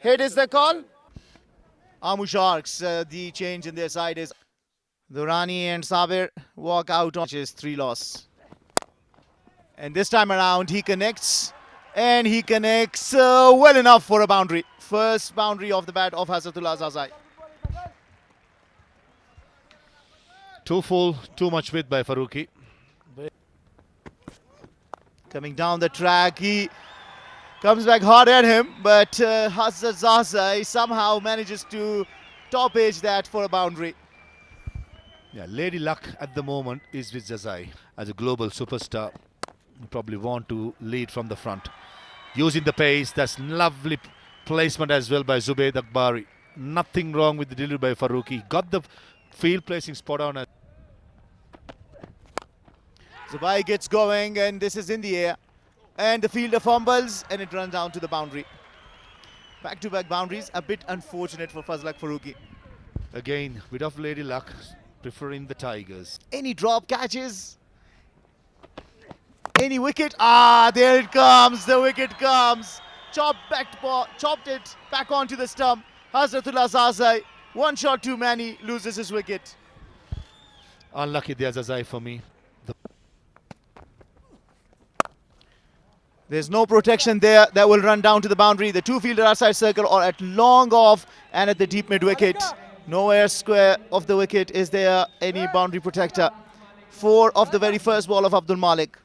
Head is the call. Amu Sharks, the change in their side is Durrani and Sabir walk out on his 3 loss. And this time around he connects. And he connects well enough for a boundary. First boundary off the bat of Hazratullah Zazai. Too full, too much width by Farooqi. Coming down the track, he comes back hard at him, but Hazrat Zazai somehow manages to top edge that for a boundary. Yeah, Lady Luck at the moment is with Zazai. As a global superstar, you probably want to lead from the front. Using the pace, that's lovely placement as well by Zubayd Akbari. Nothing wrong with the delivery by Farooqi. Got the field placing spot on. Zubair gets going and this is in the air. And the fielder fumbles and it runs down to the boundary. Back-to-back boundaries, a bit unfortunate for Fazlak Farooqi. Again, bit of Lady Luck, preferring the Tigers. Any drop catches? Any wicket? Ah, there it comes. The wicket comes. Chopped it back onto the stump. Hazratullah Zazai, 1 shot too many, loses his wicket. Unlucky there, Zazai, for me. There's no protection there. That will run down to the boundary. The 2 fielder outside circle or at long off and at the deep mid wicket. Nowhere square of the wicket is there any boundary protector. 4 of the very first ball of Abdul Malik.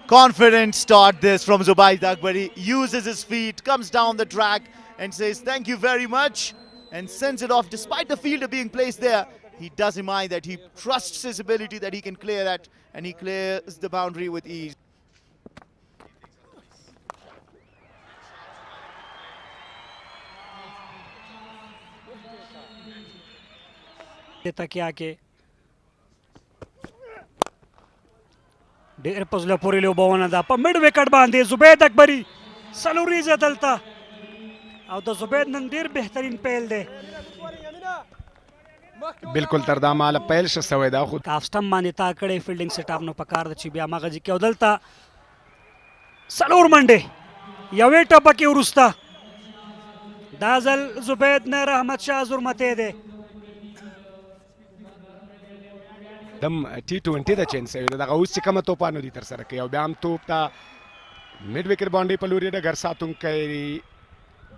Confident start this from Zubayd Akbari. Uses his feet, comes down the track and says thank you very much and sends it off. Despite the fielder being placed there, he doesn't mind that. He trusts his ability that he can clear that and he clears the boundary with ease. ډېر په زړه پورې لوبونه ده په مډ وکټ باندې زبید اکبري څلوریزه دلته او د زبید نن ډېر بهترین پیل دی بالکل تر دا ماله پیل شه سوی دا خو کاف سټم باندې تا کړی فیلډینګ سیټ اپ نو پکار ده چې بیا مغه کې او دلته څلور منډې یوې ټپه کې وروسته دا ځل زبید نه رحمت شاه زرمتی دی دم T20 د چینج شوی دغه اوس چې کومه توپانو دي ترسره کوي او بیا هم توپ ته میډ وکټ باونډري په لوري ډګر ساتونکی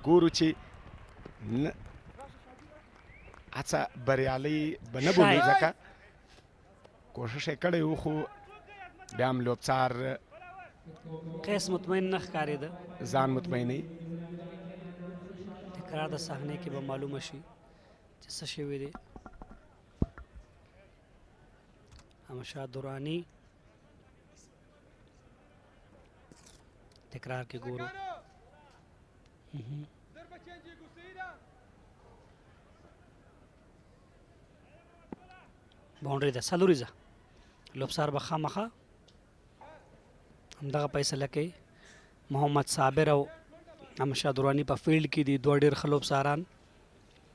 ګورو چې هڅه بریالي به نه بولي ځکه کوشش یې کړی و خو بیا هم لوبڅار قیس مطمئن نه ښکارېده ځان مطمئنوي تکرار د صحنې کې به معلومه شي چې څه شوي دي احمدشاه درانی تکرار کې ګورو باونډري ده څلوریزه لوبسار به خامخا همدغه فیصله کوي محمد صابر او احمدشاه درانی په فیلډ کې دي دوه ډېر ښه لوبساران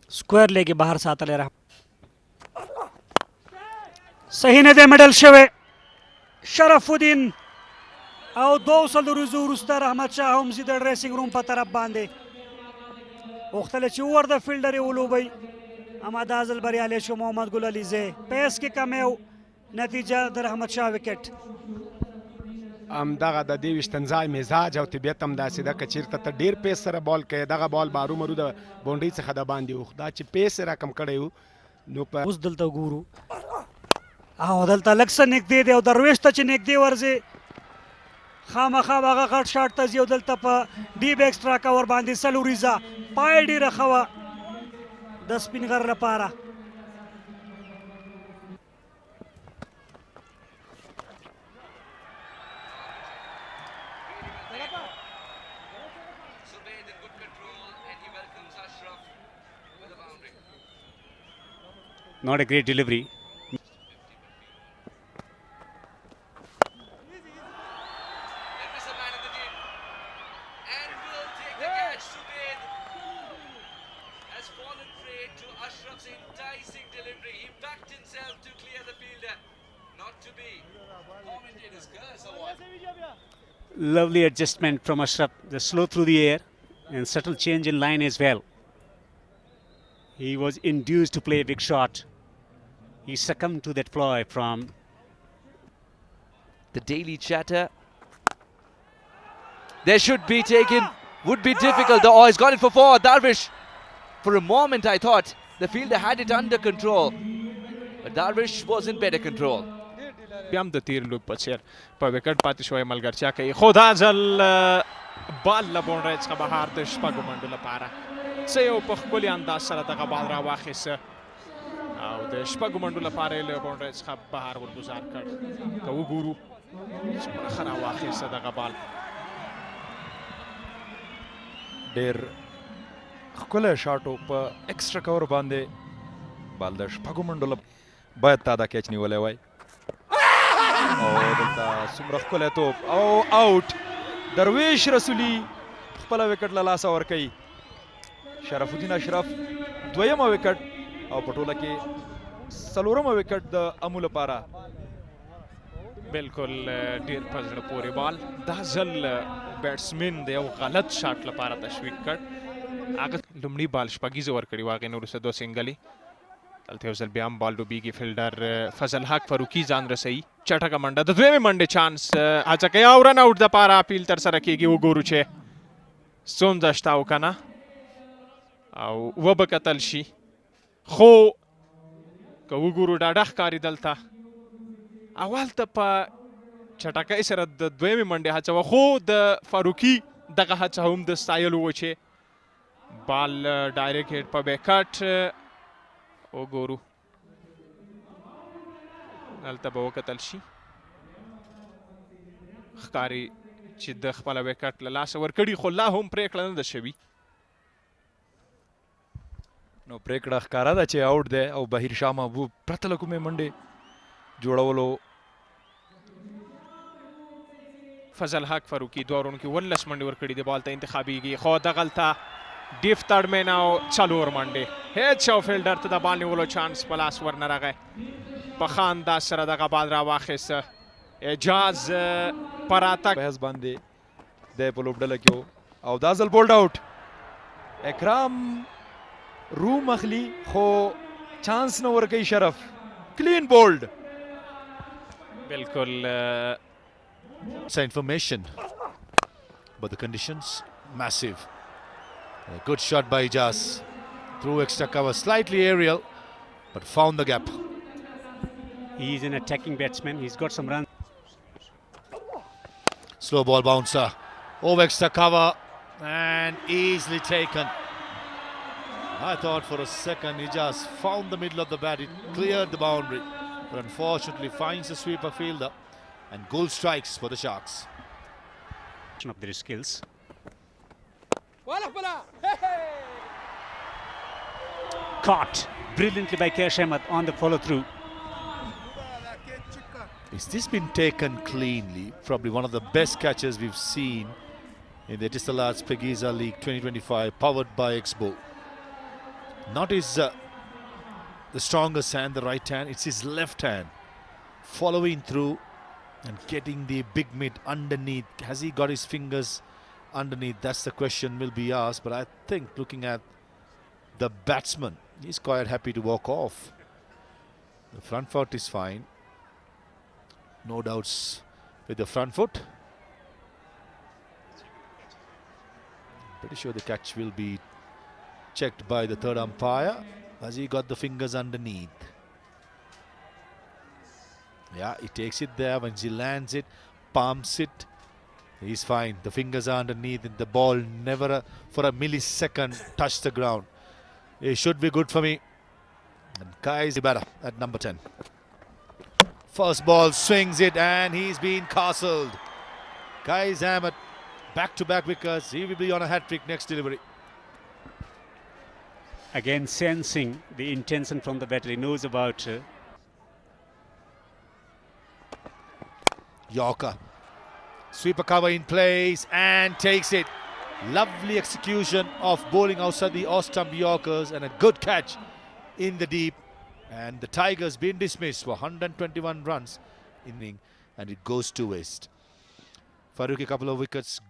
سکویر لیګې بهر ساتلی را صحیح نه دی میډل شوی شرف الدین او 200 ورځو وروسته رحمت شاه هم ځي د ډریسنګ روم په طرف باندې غوښتله چې وور د فیلډر یې ولوبوي اما دا ځل بریالی شو محمد ګل علیزی پیس کې کمی و نتیجه د رحمت شاه وکټ همدغه د دې ویشتنځای مزاج او طبیعت هم داسې ده که چېرته ته ډېر پیس سره بال کوې دغه بال به هرومرو د باونډرۍ څخه د باندې وخ دا چې پیس یې راکم کړی و نو په اوس دلته ګورو او دلته لږ څه نږدې دی او درویش ته چې نږدې ورځې خامخا به هغه غټ شاټ ته ځي او دلته په ډیپ ایکسټرا کور باندې څلوریزه پای ډېره ښه وه د سپین غر لپاره Not a great delivery. to Ashraf's enticing delivery. He backed himself to clear the fielder. Not to be. Commentators curse or what? Lovely adjustment from Ashraf. The slow through the air and subtle change in line as well. He was induced to play a big shot. He succumbed to that ploy from The daily chatter. There should be taken. Would be difficult. Oh, he's got it for four. Darvish. For a moment, I thought the fielder had it under control. But Darvish was in better control. بیا هم د تیر لوب په څیر په وکټ پاتې شوی ملګرتیا کوي خو دا ځل بال له بونډرۍ څخه بهر د شپږو منډو لپاره څه یو په ښکلي انداز سره دغه بال راواخیسته او د شپږو منډو لپاره یې له بونډرۍ څخه بهر ورګزار کړ که وګورو څومره ښه راواخیسته دغه بال ډېر ښکلی شاټ و په ایکسټرا کور باندې بال د شپږو منډو باید تا دا کیچ نیولی وای او دلته څومره ښکلی توپ او آوټ درویش رسولي خپله وکټ له لاسه ورکوي شرف الدین اشرف دویمه وکټ او په ټوله کې څلورمه وکټ د امو لپاره بالکل ډیر په زړه پورې بال دا ځل بیټسمین د یو غلط شاټ لپاره تشویق کړ هغه لومړي بال شپږیزه ورکړي و هغې نه وروسته دوه سینګلې دلته یو ځل بیا هم بال ډوبیږي فیلډر فضل حق فاروقي ځان رسوي چټکه منډه د دویمې منډې چانس هڅه کوي او رن آوټ دپاره اپیل ترسره کیږي وګورو چې ستونزه شته او که نه او وبه کتل شي خو که وګورو ډاډه ښکاري دلته اول ته په چټکۍ سره د دویمې منډې هڅه وه خو د فاروقي دغه هڅه هم د ستایلو و چې بال ډایرکټ هیډ په بیکټ وګورو دلته به وکتل شي ښکاري چې د خپله وکټ له لاسه ورکړي خو لا هم پرېکړه نه ده شوي نو پرېکړه ښکاره ده چې آوټ دی او بهیر شاه محبوب پرته له کومې منډې جوړولو فضل حق فاروقي دوه اورونو کې 19 منډې ورکړي دي بال ته انتخابیږي خو دغلته ډیف تړمین او څلور منډې هیڅ یو فیلډر ته د بال نیولو چانس په لاس ورنه راغی په ښه انداز سره دغه بال راواخیسته اعجاز په راتګ بحث باندې دی په لوبډله کې و او دا ځل بولډ آوټ اکرام روم اخلي خو چانس نه ورکوي شرف کلین بولډ بالکل It's information, but the conditions massive. A good shot by Ijaz through extra cover, slightly aerial, but found the gap. he is an attacking batsman. He's got some runs. Slow ball bouncer over extra cover and easily taken. I thought for a second Ijaz found the middle of the bat, it cleared the boundary, but unfortunately finds the sweeper fielder and goal strikes for the Sharks. Of their skills. Caught brilliantly by Kesh Ahmed on the follow through. Is this been taken cleanly? Probably one of the best catches we've seen in the Etisalat Pegiza League 2025, powered by Expo. Not his the strongest hand, the right hand, it's his left hand. Following through and getting the big mid underneath. Has he got his fingers underneath? That's the question will be asked. But I think looking at the batsman, he's quite happy to walk off. The front foot is fine. No doubts with the front foot. Pretty sure the catch will be checked by the third umpire. Has he got the fingers underneath? Yeah, he takes it there. When he lands it, palms it, he's fine. The fingers are underneath and the ball never for a millisecond touched the ground. It should be good for me. And Kai Zibara at number 10. First ball swings it and he's been castled. Kai Ahmed back-to-back wickets. He will be on a hat-trick next delivery. Again sensing the intention from the batter. He knows about Yorker. Sweeper cover in place and takes it. Lovely execution of bowling outside the off-stump Yorkers and a good catch in the deep. And the Tigers been dismissed for 121 runs inning, and it goes to waste. Farooq a couple of wickets.